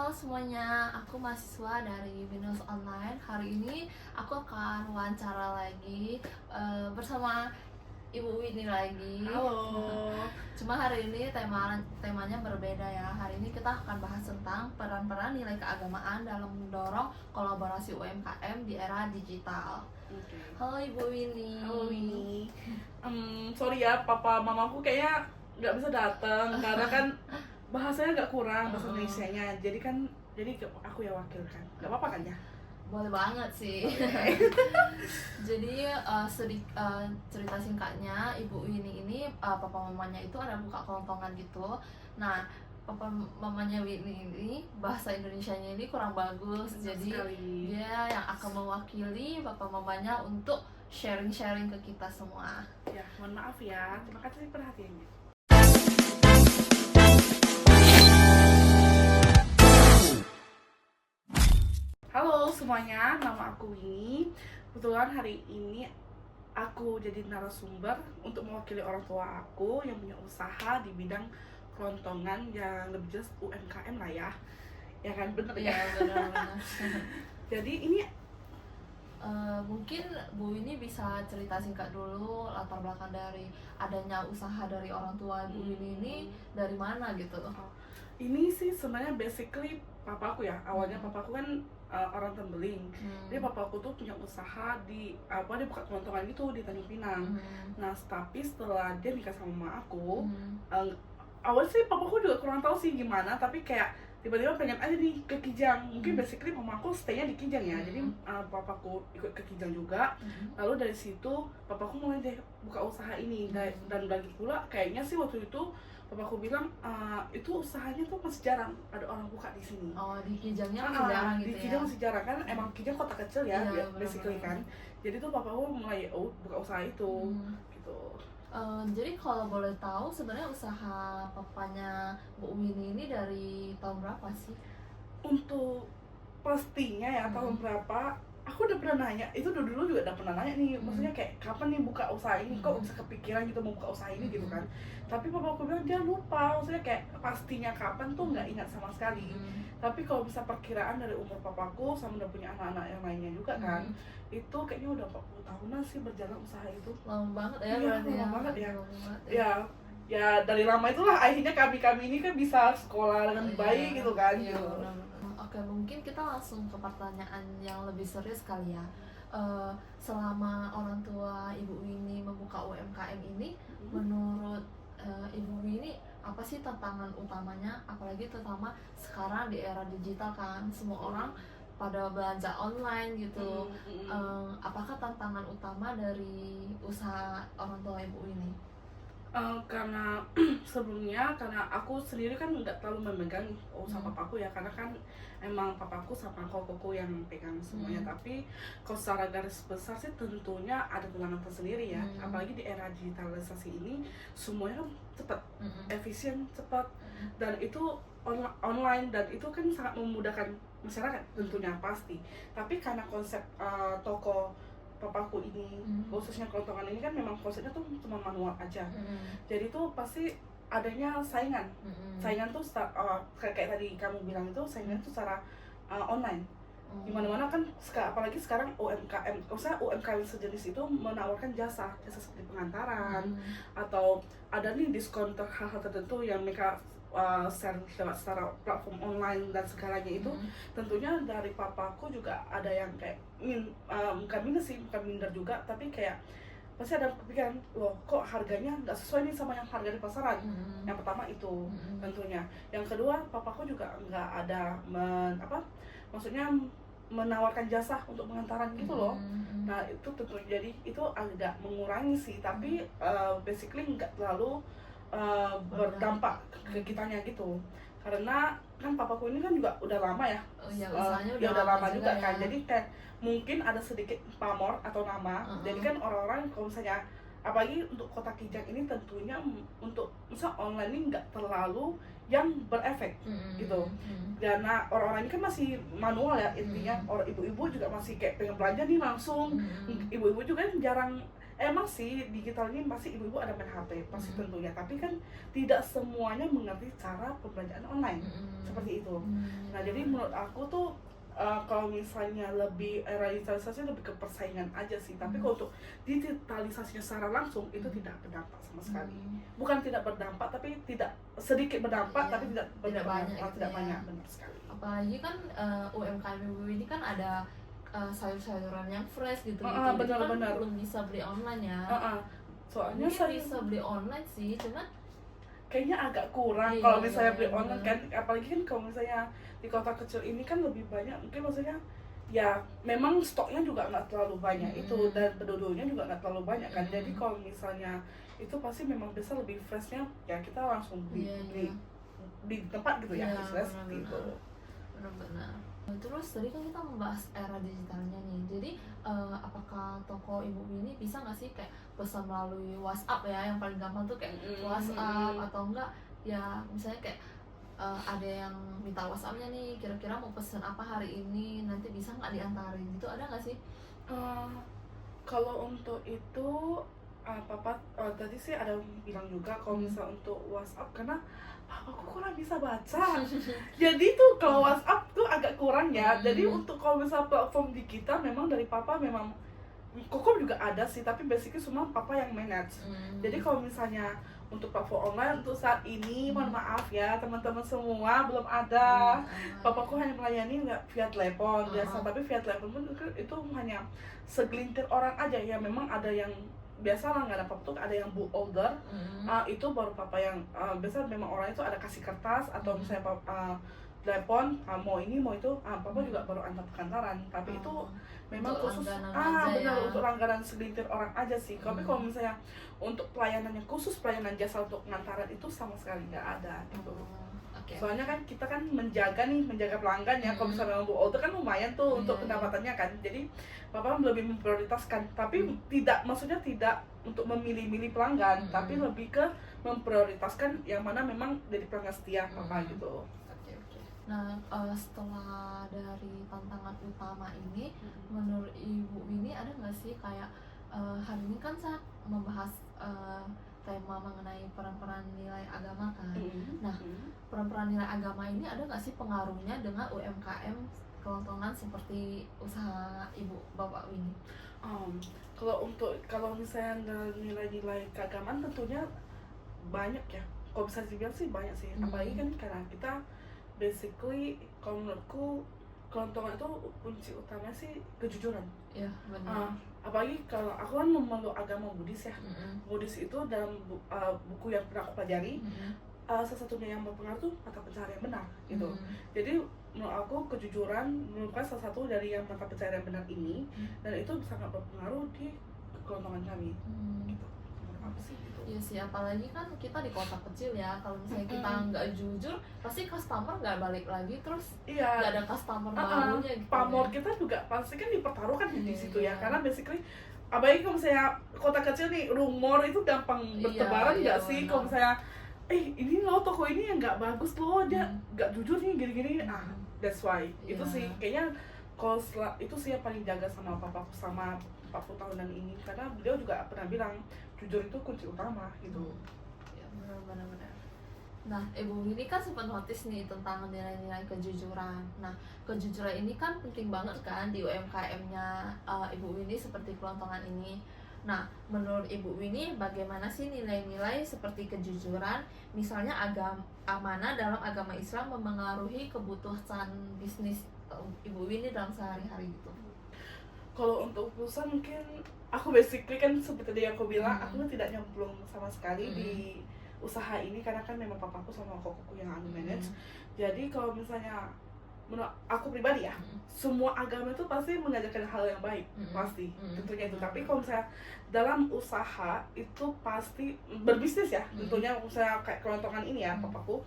Halo semuanya, aku mahasiswa dari Binus Online. Hari ini aku akan wawancara lagi bersama Ibu Winnie lagi. Halo. Cuma hari ini temanya berbeda ya. Hari ini kita akan bahas tentang peran-peran nilai keagamaan dalam mendorong kolaborasi UMKM di era digital. Okay. Halo Ibu Winnie. Halo Winnie. Sorry ya, papa mamaku kayaknya nggak bisa datang karena kan bahasanya agak kurang bahasa Indonesianya. Jadi aku yang wakilkan. Nggak apa-apa kan ya? Boleh banget sih. Jadi cerita singkatnya Ibu Winnie ini papa mamanya itu ada buka kelontongan gitu. Nah, papa mamanya Winnie ini bahasa Indonesianya ini kurang bagus. Jadi dia yang akan mewakili papa mamanya untuk sharing-sharing ke kita semua. Ya, mohon maaf ya. Terima kasih perhatiannya. Halo semuanya, nama aku Winnie. Kebetulan hari ini aku jadi narasumber untuk mewakili orang tua aku yang punya usaha di bidang kelontongan, yang lebih jelas UMKM lah ya. Ya kan, bener ya? Iya, benar-benar. Jadi ini mungkin Bu Winnie bisa cerita singkat dulu latar belakang dari adanya usaha dari orang tua Bu Winnie ini dari mana gitu. Ini sih sebenarnya basically papaku ya. Awalnya papaku kan orang Tembeling. Jadi papaku tuh punya usaha dia buka kelontongan gitu di Tanjung Pinang. Nah, tapi setelah dia nikah sama mama aku, awalnya sih papaku juga kurang tahu sih gimana, tapi kayak tiba-tiba pengen aja nih ke Kijang. Mungkin basically mamaku stay-nya di Kijang ya. Jadi papaku ikut ke Kijang juga. Lalu dari situ papaku mulai deh buka usaha ini. Dan lagi pula kayaknya sih waktu itu papaku bilang itu usahanya tuh masih jarang ada orang buka di sini. Oh, di Kijangnya masih jarang gitu di ya? Kijang masih jarang kan, emang Kijang kota kecil ya, Iya, basically kan. Jadi tuh papaku mulai buka usaha itu gitu. Jadi kalau boleh tahu sebenarnya usaha papanya Bu Winnie ini dari tahun berapa sih? Untuk pastinya ya tahun berapa, aku udah pernah nanya, itu dulu juga udah pernah nanya nih, maksudnya kayak kapan nih buka usaha ini, kok bisa kepikiran gitu mau buka usaha ini gitu kan. Tapi papaku bilang dia lupa, maksudnya kayak pastinya kapan tuh nggak ingat sama sekali. Tapi kalau bisa perkiraan dari umur papaku sama udah punya anak-anak yang lainnya juga kan, itu kayaknya udah 40 tahunan sih berjalan usaha itu. Lama banget ya? Iya, Berarti lama banget ya. Ya. Ya dari lama itulah akhirnya kami ini kan bisa sekolah dengan baik gitu kan. Iya, gitu. Oke, mungkin kita langsung ke pertanyaan yang lebih serius kali ya. Selama orang tua Ibu Winnie membuka UMKM ini, menurut Ibu Winnie apa sih tantangan utamanya, apalagi terutama sekarang di era digital kan, semua orang pada belanja online gitu. Apakah tantangan utama dari usaha orang tua Ibu Winnie? Karena sebelumnya karena aku sendiri kan nggak terlalu memegang usaha papaku ya, karena kan emang papaku sama kokoku yang pegang semuanya. Tapi kalau secara garis besar sih tentunya ada tantangan tersendiri ya, apalagi di era digitalisasi ini semuanya kan cepat, efisien, cepat, dan itu online, dan itu kan sangat memudahkan masyarakat tentunya pasti. Tapi karena konsep toko papaku ini, khususnya kelontongan ini kan memang konsepnya tuh cuma manual aja. Jadi tuh pasti adanya saingan. Saingan tuh kayak tadi kamu bilang itu, saingan tuh secara online. Dimana-mana kan apalagi sekarang UMKM, maksudnya UMKM sejenis itu menawarkan jasa seperti pengantaran, atau ada nih diskon hal-hal tertentu yang mereka share lewat secara platform online dan segalanya itu. Tentunya dari papaku juga ada yang kayak bukan minus sih, bukan minder juga, tapi kayak pasti ada kepikiran, loh kok harganya nggak sesuai nih sama yang harga di pasaran. Yang pertama itu tentunya. Yang kedua, papaku juga nggak ada maksudnya menawarkan jasa untuk pengantaran gitu loh. Nah itu tentu jadi itu agak mengurangi sih, tapi basically nggak terlalu berdampak ke kitanya gitu, karena kan papaku ini kan juga udah lama ya, udah lama juga kan. Jadi kayak mungkin ada sedikit pamor atau nama. Jadi kan orang-orang kalau misalnya apalagi untuk kota Kijang ini tentunya untuk misal online ini nggak terlalu yang berefek gitu, karena orang-orang ini kan masih manual ya intinya. Orang ibu-ibu juga masih kayak pengen belanja nih langsung. Ibu-ibu juga jarang emang sih digital ini pasti ibu-ibu ada main HP pasti tentunya, tapi kan tidak semuanya mengerti cara pembelanjaan online seperti itu. Nah jadi menurut aku tuh kalau misalnya lebih era digitalisasi lebih ke persaingan aja sih, tapi kalau untuk digitalisasinya secara langsung itu tidak berdampak sama sekali. Bukan tidak berdampak, tapi tidak sedikit berdampak, Iya, tapi tidak tidak banyak gitu tidak ya. banyak, benar sekali. Apalagi kan UMKM ibu ini kan ada sayur-sayuran yang fresh gitu gitu, itu Benar, kan benar. belum bisa beli online ya. Soalnya Mungkin saya bisa beli online sih, cuman kayaknya agak kurang iya, kalau misalnya beli iya, online kan, apalagi kan kalau misalnya di kota kecil ini kan lebih banyak, mungkin maksudnya ya memang stoknya juga nggak terlalu banyak itu, dan penduduknya juga nggak terlalu banyak kan, jadi kalau misalnya itu pasti memang bisa lebih freshnya ya kita langsung beli Iya. di tempat gitu ya, Iya, istilahnya seperti itu. benar-benar. Terus tadi kan kita membahas era digitalnya nih, jadi apakah toko ibu ini bisa nggak sih kayak pesan melalui WhatsApp ya, yang paling gampang tuh kayak WhatsApp, atau enggak ya misalnya kayak ada yang minta WhatsAppnya nih, kira-kira mau pesen apa hari ini, nanti bisa nggak diantarin gitu, ada nggak sih? Kalau untuk itu papa tadi sih ada bilang juga kalau misal untuk WhatsApp, karena papaku kurang bisa baca jadi tuh kalau WhatsApp tuh agak kurang ya. Jadi untuk kalau misal platform di kita memang dari papa, memang Koko juga ada sih, tapi basically semua papa yang manage. Jadi kalau misalnya untuk platform online untuk saat ini, mohon maaf ya teman-teman semua, belum ada. Papaku hanya melayani via telepon biasa, tapi via telepon pun itu hanya segelintir orang aja ya. Memang ada yang biasa lah, nggak ada papa tuh ada yang book order, itu baru papa yang biasa memang orang itu ada kasih kertas atau misalnya telepon mau ini mau itu, papa juga baru antar pengantaran, tapi itu memang untuk khusus langganan aja benar ya. untuk langganan segelintir orang aja sih. Tapi kalau misalnya untuk pelayanannya khusus pelayanan jasa untuk pengantaran itu sama sekali nggak ada gitu. Soalnya kan kita kan menjaga pelanggan ya. Kalau misalnya memang order kan lumayan tuh untuk pendapatannya kan, jadi bapak lebih memprioritaskan, tapi tidak, maksudnya tidak untuk memilih-milih pelanggan, tapi lebih ke memprioritaskan yang mana memang dari pelanggan setia papa gitu. Nah, setelah dari tantangan utama ini, menurut Ibu Winnie ada nggak sih kayak hari ini kan saya membahas tema mengenai peran-peran nilai agama kan. Nah, peran-peran nilai agama ini ada nggak sih pengaruhnya dengan UMKM kelontongan seperti usaha Ibu Bapak Winnie? Kalau misalnya nilai-nilai keagamaan tentunya banyak ya. Kalau bisa dibilang sih banyak sih. Apalagi kan karena kita basically, kalau menurutku kelontongan itu kunci utamanya sih kejujuran. Iya, benar. Apalagi kalau aku kan memeluk agama Buddhis ya. Buddhis itu dalam buku yang pernah aku pelajari, salah satunya yang berpengaruh tuh mata pencaharian benar gitu. Jadi menurut aku kejujuran merupakan salah satu dari yang mata pencaharian benar ini, dan itu sangat berpengaruh di kelontongan kami gitu. Apa sih gitu? Iya sih, apalagi kan kita di kota kecil ya, kalau misalnya kita nggak jujur pasti customer nggak balik lagi, terus nggak ada customer barunya gitu. Pamor kita juga pasti kan dipertaruhkan di situ ya, karena basically apalagi kalau misalnya kota kecil nih, rumor itu gampang bertebaran nggak sih. Kalau misalnya ini loh toko ini yang nggak bagus loh, dia nggak jujur nih gini-gini, that's why. Itu sih kayaknya kalau itu sih yang paling jaga sama papaku sama 40 tahunan ini, karena beliau juga pernah bilang jujur itu kunci utama gitu. Ya, benar. Nah, Ibu ini kan sempat notice nih tentang nilai-nilai kejujuran. Nah, kejujuran ini kan penting banget kan di UMKM-nya Ibu Winnie seperti kelontongan ini. Nah, menurut Ibu Winnie bagaimana sih nilai-nilai seperti kejujuran, misalnya amanah dalam agama Islam mempengaruhi kebutuhan bisnis Ibu Winnie dalam sehari-hari gitu? Kalau untuk perusahaan mungkin aku basically kan seperti tadi yang aku bilang, aku tidak nyemplung sama sekali di usaha ini, karena kan memang papaku sama kokoku yang manage. Jadi kalau misalnya menurut aku pribadi ya, semua agama itu pasti mengajarkan hal yang baik, pasti tentunya itu. Tapi kalau misalnya dalam usaha itu pasti berbisnis ya, tentunya misalnya kayak kelontongan ini ya papaku,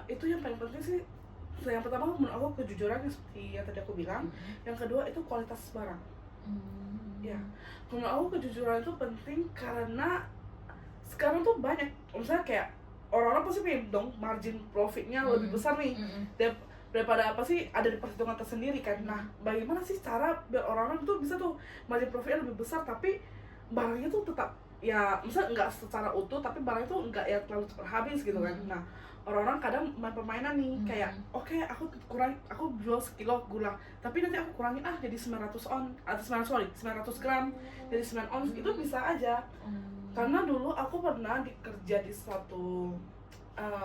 itu yang paling penting sih. Yang pertama menurut aku kejujuran seperti yang tadi aku bilang, yang kedua itu kualitas barang. Ya, menurut aku kejujuran itu penting karena sekarang tuh banyak, misalnya kayak orang-orang pasti pengen dong margin profitnya lebih besar nih daripada apa sih, ada di perhitungan tersendiri kan. Nah, bagaimana sih cara biar orang-orang tuh bisa tuh margin profitnya lebih besar tapi barangnya tuh tetap ya, misalnya nggak secara utuh tapi barangnya tuh nggak ya terlalu cepat habis gitu kan. Nah, orang-orang kadang main permainan nih, kayak oke, aku jual sekilo gula tapi nanti aku kurangin jadi 900 atau 900 gram jadi 9 ons, itu bisa aja. Karena dulu aku pernah dikerja di suatu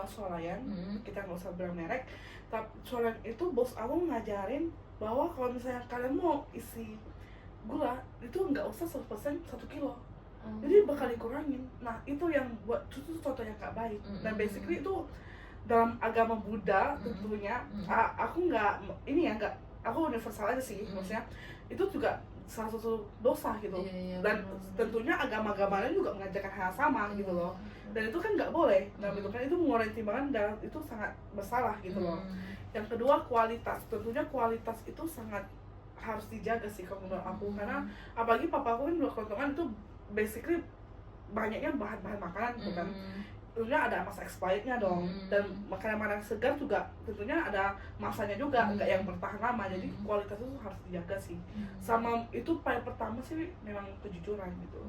swalayan, kita nggak usah bilang merek, tapi swalayan itu bos aku ngajarin bahwa kalau misalnya kalian mau isi gula itu nggak usah 100% 1 kilo, jadi bakal dikurangin. Nah, itu yang buat itu contoh yang gak baik. Dan basically itu dalam agama Buddha tentunya, aku nggak ini ya, nggak, aku universal aja sih, maksudnya itu juga salah satu dosa gitu. Dan tentunya agama-agama lain juga mengajarkan hal sama gitu loh. Dan itu kan nggak boleh, dan itu kan itu mengurangi timbangan dan itu sangat bersalah gitu loh. Yang kedua, kualitas. Tentunya kualitas itu sangat harus dijaga sih kalau menurut aku, karena apalagi papa aku kan dua kelontongan itu basically banyaknya bahan-bahan makanan gitu kan. Tentunya ada masa expirednya dong, dan makanan-makanan segar juga tentunya ada masanya juga, nggak yang bertahan lama. Jadi kualitas itu harus dijaga sih. Sama itu paling pertama sih memang kejujuran gitu.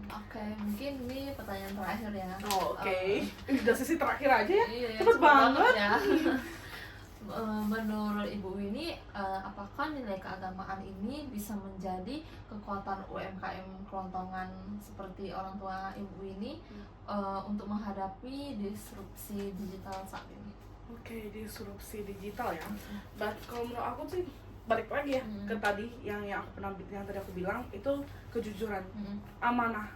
Oke, mungkin ini pertanyaan terakhir ya. Oke. Udah sisi terakhir aja ya? Iya, Cepet banget ya. Menurut Ibu Winnie, apakah nilai keagamaan ini bisa menjadi kekuatan UMKM kelontongan seperti orang tua Ibu Winnie untuk menghadapi disrupsi digital saat ini? Oke, disrupsi digital ya. Kalau menurut aku sih balik lagi ya ke tadi yang aku pernah, yang tadi aku bilang itu kejujuran, amanah.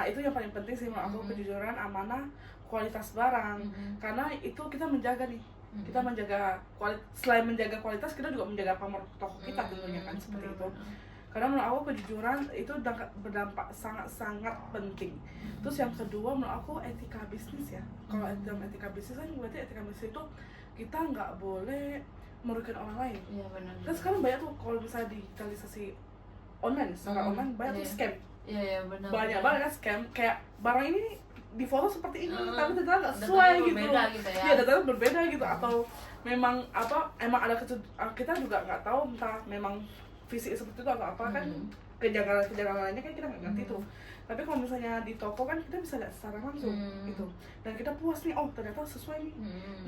Itu yang paling penting sih menurut aku, kejujuran, amanah, kualitas barang. Karena itu kita menjaga nih. Kita menjaga selain menjaga kualitas, kita juga menjaga pamor toko kita tentunya kan, seperti itu. Karena menurut aku kejujuran itu berdampak sangat-sangat penting. Terus yang kedua menurut aku etika bisnis ya. Kalau dalam etika bisnis kan berarti etika bisnis itu kita nggak boleh merugikan orang lain. Iya, benar. Kan sekarang banyak tuh kalau misalnya digitalisasi online, secara online banyak tuh scam. Iya, benar. Banyak banget kan scam, kayak barang ini di foto seperti ini tapi ternyata nggak sesuai gitu. Iya, datanya berbeda gitu, atau memang emang ada kita juga nggak tahu entah memang fisik seperti itu atau apa, kan kejanggalan lainnya kan kita nggak ngerti tuh. Tapi kalau misalnya di toko kan kita bisa lihat secara langsung gitu, dan kita puas nih, ternyata sesuai nih.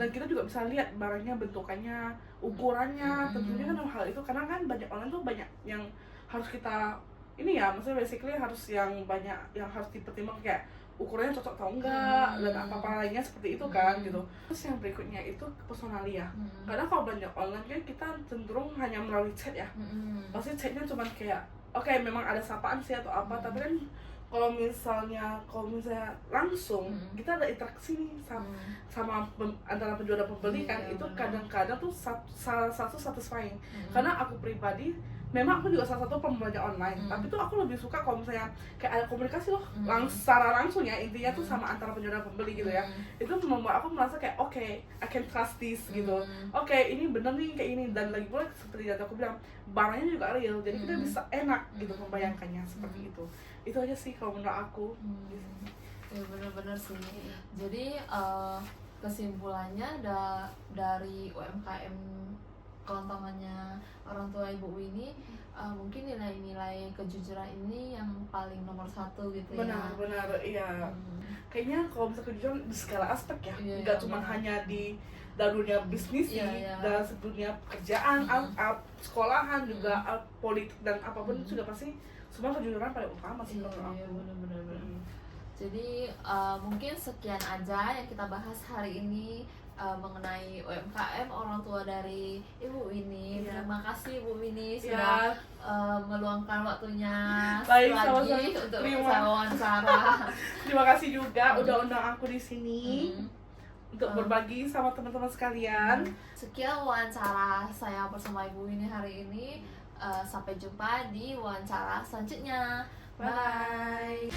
Dan kita juga bisa lihat barangnya, bentukannya, ukurannya. Tentunya kan hal itu karena kan banyak online tuh banyak yang harus kita ini ya, maksudnya basically harus yang banyak yang harus dipertimbangkan, kayak ukurannya cocok atau enggak, dan apa-apa lainnya seperti itu kan gitu. Terus yang berikutnya itu personalia. Karena kalau belanja online kan kita cenderung hanya melalui chat ya. Pasti chatnya cuma kayak oke, memang ada sapaan sih atau apa, tapi kan kalau misalnya langsung kita ada interaksi nih sama antara penjual dan pembeli kan, itu kadang-kadang tuh salah satu satisfying. Karena aku pribadi memang aku juga salah satu pembelanja online, tapi tuh aku lebih suka kalau misalnya kayak ada komunikasi loh, secara langsung ya, intinya tuh sama antara penjual dan pembeli gitu ya. Itu membuat aku merasa kayak oke, I can trust this gitu. Oke, ini bener nih kayak ini, dan lagi pula seperti yang aku bilang, barangnya juga real, jadi kita bisa enak gitu membayangkannya seperti itu. Itu aja sih kalau menurut aku. Ya, benar-benar sih. Jadi kesimpulannya dari UMKM kelontongannya orang tua Ibu Winnie, mungkin nilai-nilai kejujuran ini yang paling nomor satu gitu ya. Benar, iya. Kayaknya kalau bisa kejujuran di segala aspek ya, nggak cuma hanya di dalam dunia bisnis sih, dalam dunia pekerjaan, sekolahan juga, politik dan apapun itu juga pasti semua kejujuran paling utama sih menurut aku. Iya, benar. Jadi mungkin sekian aja yang kita bahas hari ini mengenai UMKM orang tua dari Ibu Winnie. Terima kasih Ibu Winnie sudah meluangkan waktunya lagi untuk saya wawancara. Terima kasih juga udah undang aku di sini untuk berbagi sama teman-teman sekalian. Sekian wawancara saya bersama Ibu Winnie hari ini. Sampai jumpa di wawancara selanjutnya. Bye.